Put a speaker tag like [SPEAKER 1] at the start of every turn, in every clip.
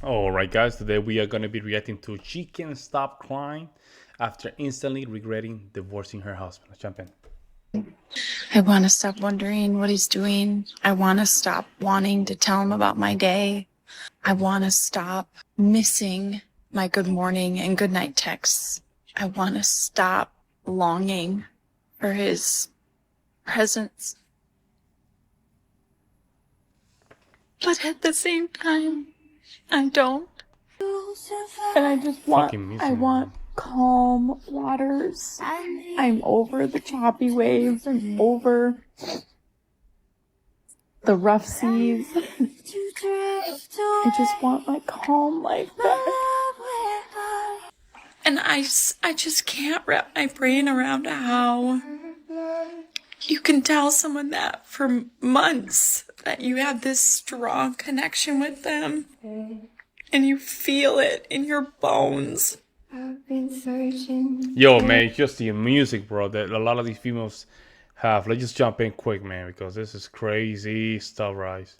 [SPEAKER 1] All right, guys, today we are going to be reacting to She Can't Stop Crying after instantly regretting divorcing her husband. Let's jump in.
[SPEAKER 2] I want to stop wondering what he's doing. I want to stop wanting to tell him about my day. I want to stop missing my good morning and good night texts. I want to stop longing for his presence. But at the same time, I don't. And I just
[SPEAKER 1] Fucking music.
[SPEAKER 2] I want calm waters. I'm over the choppy waves. I'm over the rough seas. I just want my calm life back. And I just can't wrap my brain around how you can tell someone that for months, that you have this strong connection with them and you feel it in your bones.
[SPEAKER 1] Yo, man, it's just the music, bro, that a lot of these females have. Let's just jump in quick, man, because this is crazy stuff, Rise.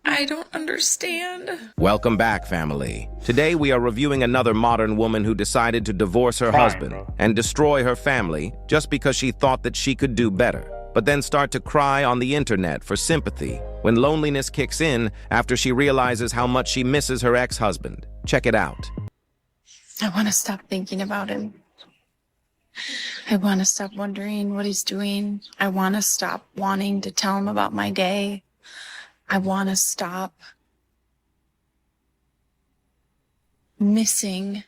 [SPEAKER 2] I don't understand.
[SPEAKER 3] Welcome back, family. Today we are reviewing another modern woman who decided to divorce her
[SPEAKER 1] Crying,
[SPEAKER 3] husband
[SPEAKER 1] bro.
[SPEAKER 3] and destroy her family just because she thought that she could do better, but then start to cry on the internet for sympathy when loneliness kicks in after she realizes how much she misses her ex-husband. Check it out.
[SPEAKER 2] I want to stop thinking about him. I want to stop wondering what he's doing. I want to stop wanting to tell him about my day. I want to stop missing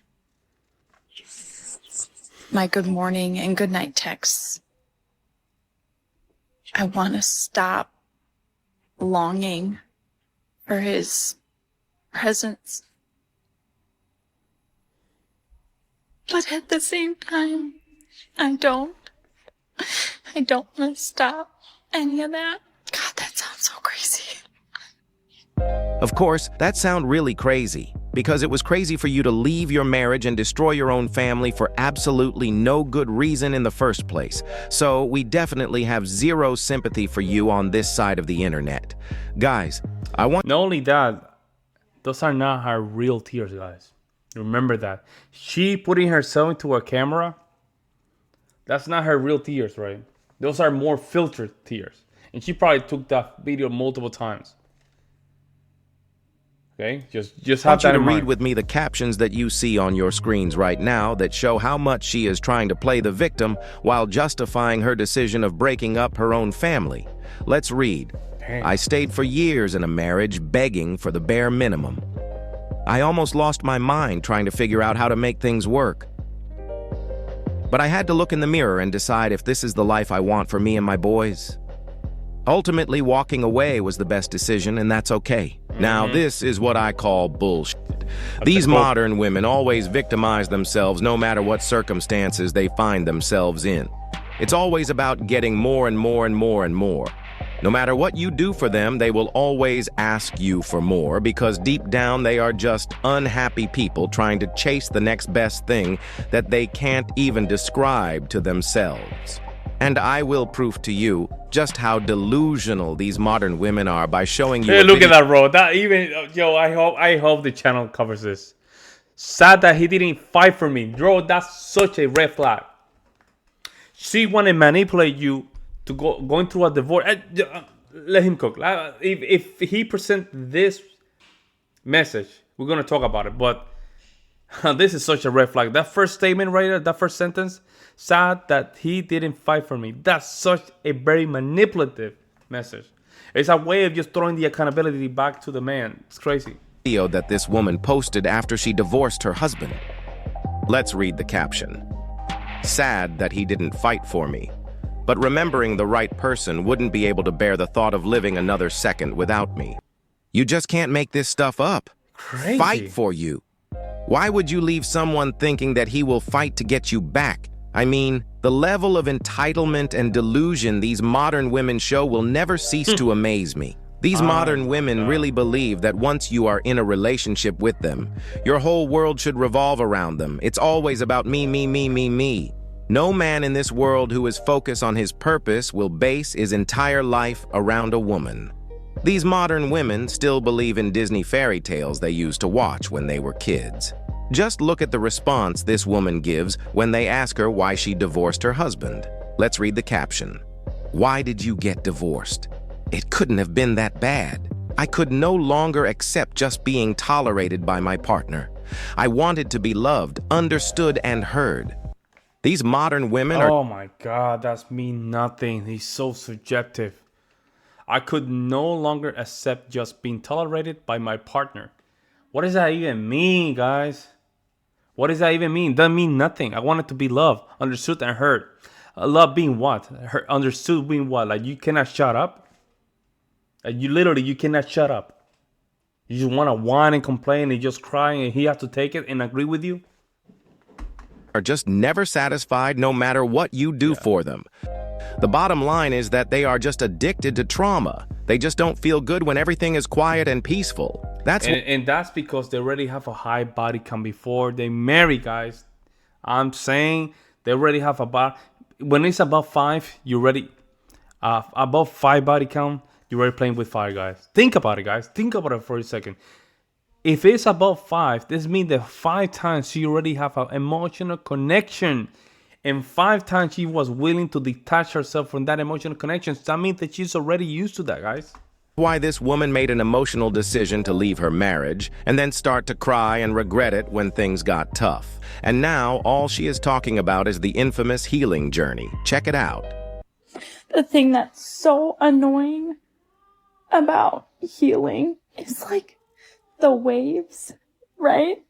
[SPEAKER 2] my good morning and good night texts. I want to stop longing for his presence. But at the same time, I don't want to stop any of that. God, that sounds so crazy.
[SPEAKER 3] Of course, that sounds really crazy, because it was crazy for you to leave your marriage and destroy your own family for absolutely no good reason in the first place. So we definitely have zero sympathy for you on this side of the internet. Guys, I want
[SPEAKER 1] Not only that, those are not her real tears, guys. Remember that. She putting herself into a camera, that's not her real tears, right? Those are more filtered tears. And she probably took that video multiple times. Okay? Just have
[SPEAKER 3] want you
[SPEAKER 1] that
[SPEAKER 3] to
[SPEAKER 1] in
[SPEAKER 3] read
[SPEAKER 1] mind.
[SPEAKER 3] with me the captions that you see on your screens right now that show how much she is trying to play the victim while justifying her decision of breaking up her own family. Let's read.
[SPEAKER 1] Damn.
[SPEAKER 3] I stayed for years in a marriage begging for the bare minimum. I almost lost my mind trying to figure out how to make things work. But I had to look in the mirror and decide if this is the life I want for me and my boys. Ultimately, walking away was the best decision, and that's okay. Now, this is what I call bullshit. These modern women always victimize themselves no matter what circumstances they find themselves in. It's always about getting more and more and more and more. No matter what you do for them, they will always ask you for more because deep down they are just unhappy people trying to chase the next best thing that they can't even describe to themselves. And I will prove to you just how delusional these modern women are by showing you
[SPEAKER 1] Hey,
[SPEAKER 3] a
[SPEAKER 1] look at
[SPEAKER 3] video.
[SPEAKER 1] that, bro. That even yo, I hope the channel covers this. Sad that he didn't fight for me, bro. That's such a red flag. She want to manipulate you to going through a divorce. Let him cook. If he present this message, we're gonna talk about it. But this is such a red flag. That first statement right there, that first sentence, sad that he didn't fight for me. That's such a very manipulative message. It's a way of just throwing the accountability back to the man. It's crazy.
[SPEAKER 3] That this woman posted after she divorced her husband. Let's read the caption. Sad that he didn't fight for me, but remembering the right person wouldn't be able to bear the thought of living another second without me. You just can't make this stuff up.
[SPEAKER 1] Crazy.
[SPEAKER 3] Fight for you. Why would you leave someone thinking that he will fight to get you back? I mean, the level of entitlement and delusion these modern women show will never cease to amaze me. These modern women really believe that once you are in a relationship with them, your whole world should revolve around them. It's always about me, me, me, me, me. No man in this world who is focused on his purpose will base his entire life around a woman. These modern women still believe in Disney fairy tales they used to watch when they were kids. Just look at the response this woman gives when they ask her why she divorced her husband. Let's read the caption. "Why did you get divorced? It couldn't have been that bad. I could no longer accept just being tolerated by my partner. I wanted to be loved, understood, and heard." These modern women are...
[SPEAKER 1] Oh my God, that's mean nothing. He's so subjective. I could no longer accept just being tolerated by my partner. What does that even mean, guys? What does that even mean? Doesn't mean nothing. I wanted to be loved, understood, and heard. Love being what? Understood being what? Like you cannot shut up? Like you cannot shut up. You just want to whine and complain and just cry and he has to take it and agree with you?
[SPEAKER 3] are just never satisfied no matter what you do for them. The bottom line is that they are just addicted to trauma. They just don't feel good when everything is quiet and peaceful.
[SPEAKER 1] And that's because they already have a high body count before they marry, guys. I'm saying they already have a body. When it's above 5, you're ready. Above 5 body count, you're already playing with fire, guys. Think about it, guys. Think about it for a second. If it's above 5, this means that 5 times you already have an emotional connection. And 5 times she was willing to detach herself from that emotional connection. That means that she's already used to that, guys.
[SPEAKER 3] Why this woman made an emotional decision to leave her marriage and then start to cry and regret it when things got tough. And now all she is talking about is the infamous healing journey. Check it out.
[SPEAKER 4] The thing that's so annoying about healing is like the waves, right?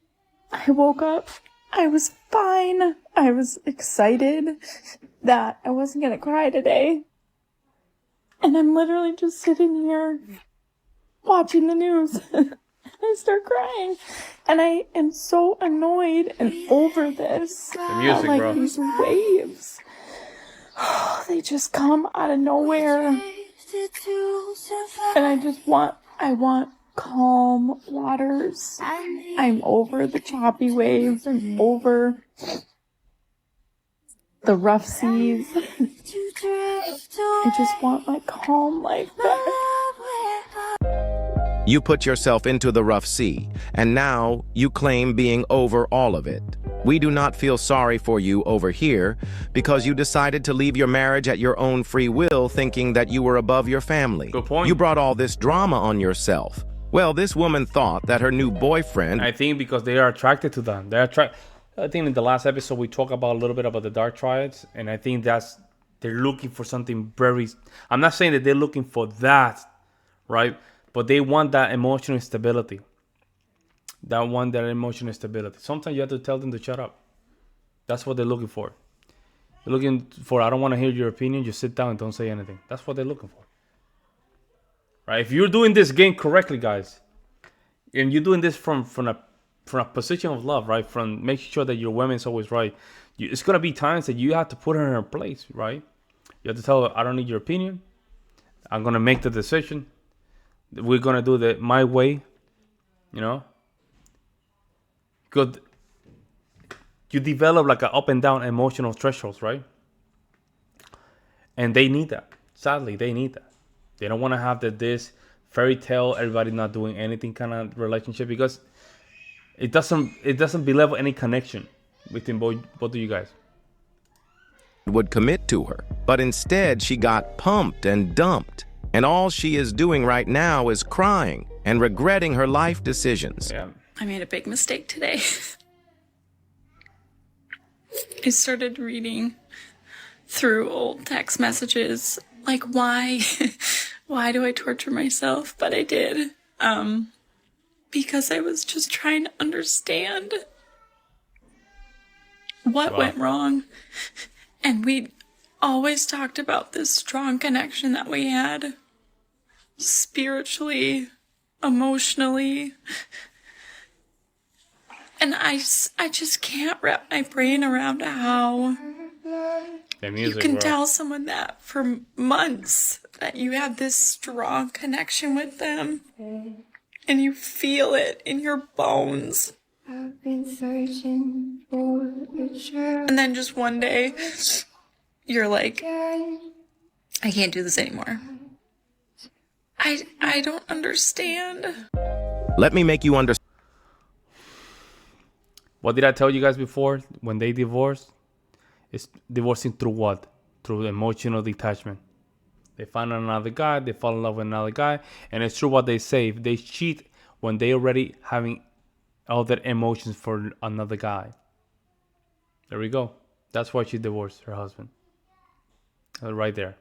[SPEAKER 4] I woke up, I was fine. I was excited that I wasn't gonna cry today. And I'm literally just sitting here watching the news. I start crying. And I am so annoyed and over this.
[SPEAKER 1] The music,
[SPEAKER 4] like
[SPEAKER 1] bro.
[SPEAKER 4] These waves. They just come out of nowhere. And I want calm waters. I'm over the choppy waves. I'm over the rough seas. I just want my calm life back.
[SPEAKER 3] You put yourself into the rough sea, and now you claim being over all of it. We do not feel sorry for you over here because you decided to leave your marriage at your own free will, thinking that you were above your family.
[SPEAKER 1] Good point.
[SPEAKER 3] You brought all this drama on yourself. Well, this woman thought that her new boyfriend...
[SPEAKER 1] I think because they are attracted to them. I think in the last episode we talked about a little bit about the dark triads, and I think they're looking for something very... I'm not saying that they're looking for that, right? But they want that emotional stability. That emotional stability. Sometimes you have to tell them to shut up. That's what they're looking for. They're looking for, I don't want to hear your opinion, just sit down and don't say anything. That's what they're looking for. Right? If you're doing this game correctly, guys, and you're doing this from a position of love, right? From making sure that your woman's always right. It's going to be times that you have to put her in her place, right? You have to tell her, I don't need your opinion. I'm going to make the decision. We're going to do it my way, you know? Because you develop like an up and down emotional thresholds, right? And they need that. Sadly, they need that. They don't want to have this fairy tale, everybody not doing anything kind of relationship, because it doesn't level any connection between both of you guys.
[SPEAKER 3] would commit to her, but instead she got pumped and dumped. And all she is doing right now is crying and regretting her life decisions.
[SPEAKER 1] Yeah.
[SPEAKER 2] I made a big mistake today. I started reading through old text messages, like why do I torture myself? But I did, because I was just trying to understand what went wrong. And we always talked about this strong connection that we had, spiritually, emotionally. And I just can't wrap my brain around how you can tell someone that for months, that you have this strong connection with them, and you feel it in your bones. I've been searching for a shirt. And then just one day, you're like, I can't do this anymore. I don't understand.
[SPEAKER 3] Let me make you understand.
[SPEAKER 1] What did I tell you guys before? When they divorce, it's divorcing through what? Through emotional detachment. They find another guy, they fall in love with another guy, and it's true what they say. If they cheat when they already having all their emotions for another guy. There we go. That's why she divorced her husband. Right there.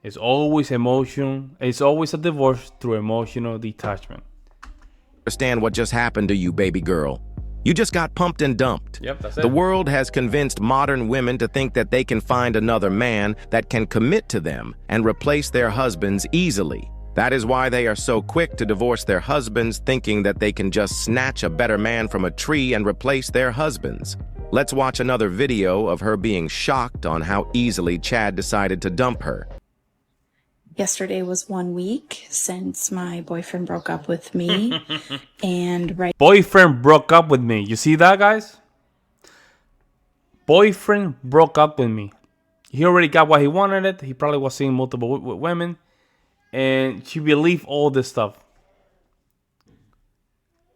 [SPEAKER 1] It's always emotional. It's always a divorce through emotional detachment.
[SPEAKER 3] Understand what just happened to you, baby girl. You just got pumped and dumped.
[SPEAKER 1] Yep, that's it.
[SPEAKER 3] The world has convinced modern women to think that they can find another man that can commit to them and replace their husbands easily. That is why they are so quick to divorce their husbands, thinking that they can just snatch a better man from a tree and replace their husbands. Let's watch another video of her being shocked on how easily Chad decided to dump her.
[SPEAKER 4] Yesterday was 1 week since my boyfriend broke up with me. And
[SPEAKER 1] Boyfriend broke up with me. You see that, guys? Boyfriend broke up with me. He already got what he wanted. He probably was seeing multiple women. And she believed all this stuff.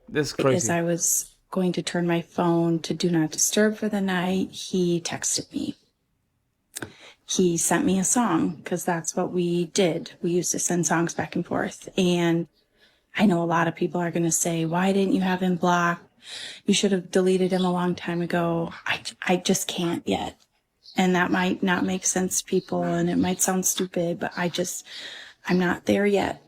[SPEAKER 1] This is crazy.
[SPEAKER 4] as I was going to turn my phone to do not disturb for the night, he texted me. He sent me a song because that's what we did. We used to send songs back and forth. And I know a lot of people are going to say, why didn't you have him blocked? You should have deleted him a long time ago. I just can't yet. And that might not make sense to people and it might sound stupid, but I'm not there yet.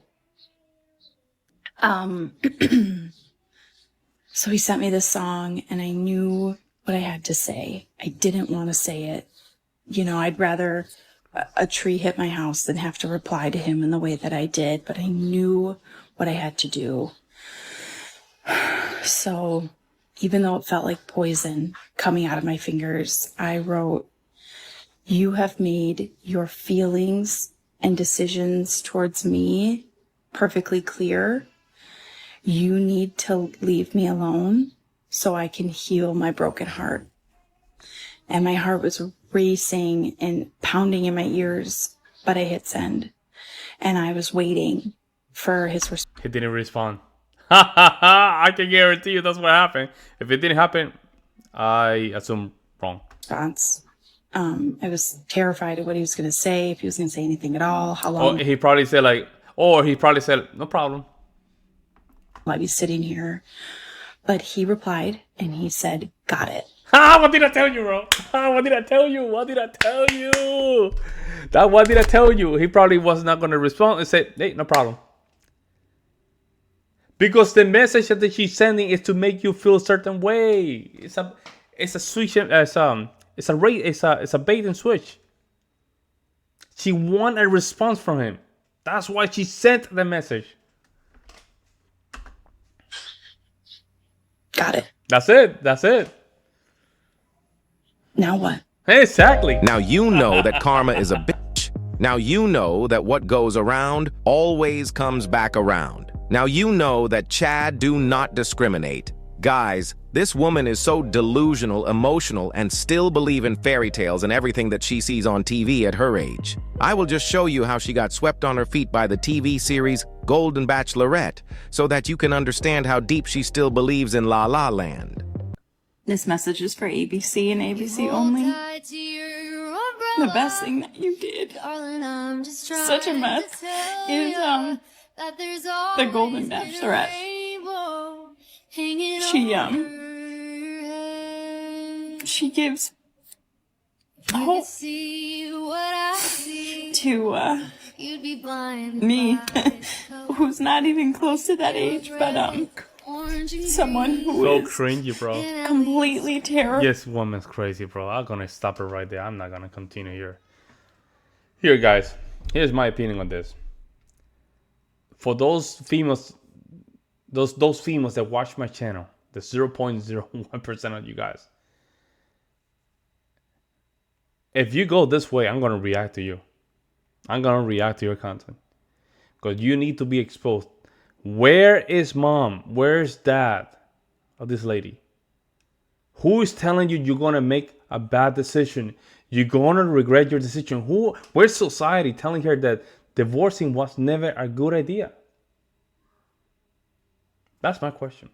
[SPEAKER 4] So he sent me this song and I knew what I had to say. I didn't want to say it. You know, I'd rather a tree hit my house than have to reply to him in the way that I did, but I knew what I had to do. So even though it felt like poison coming out of my fingers, I wrote, "You have made your feelings and decisions towards me perfectly clear. You need to leave me alone so I can heal my broken heart." And my heart was racing and pounding in my ears, but I hit send. And I was waiting for his response.
[SPEAKER 1] He didn't respond. I can guarantee you that's what happened. If it didn't happen, I assume wrong.
[SPEAKER 4] I was terrified of what he was going to say, if he was going to say anything at all, how
[SPEAKER 1] Oh,
[SPEAKER 4] long
[SPEAKER 1] he probably said no problem.
[SPEAKER 4] will I be sitting here. But he replied and he said, "Got it."
[SPEAKER 1] What did I tell you, bro? What did I tell you? What did I tell you? What did I tell you? He probably was not going to respond and say, hey, no problem. Because the message that she's sending is to make you feel a certain way. It's a switch. It's a bait and switch. She wants a response from him. That's why she sent the message.
[SPEAKER 4] Got it.
[SPEAKER 1] That's it.
[SPEAKER 4] Now what?
[SPEAKER 1] Exactly.
[SPEAKER 3] Now you know that karma is a bitch. Now you know that what goes around always comes back around. Now you know that Chad do not discriminate. Guys, this woman is so delusional, emotional, and still believe in fairy tales and everything that she sees on TV at her age. I will just show you how she got swept on her feet by the TV series Golden Bachelorette, so that you can understand how deep she still believes in La La Land.
[SPEAKER 4] This message is for ABC and ABC only. The best thing that you did, such a mess, is the Golden Bachelorette. She gives hope to me, who's not even close to that age, but someone who
[SPEAKER 1] So
[SPEAKER 4] is
[SPEAKER 1] cringy, bro.
[SPEAKER 4] completely terrible.
[SPEAKER 1] This woman's crazy, bro. I'm gonna stop her right there. I'm not gonna continue here. Here, guys. Here's my opinion on this. For those females, those females that watch my channel, the 0.01% of you guys, if you go this way, I'm gonna react to you. I'm gonna react to your content because you need to be exposed. Where is mom? Where's dad of this lady? Who is telling you you're gonna make a bad decision? You're gonna regret your decision. Where's society telling her that divorcing was never a good idea? That's my question.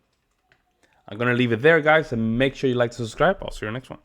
[SPEAKER 1] I'm going to leave it there, guys, and make sure you like to subscribe. I'll see you next one.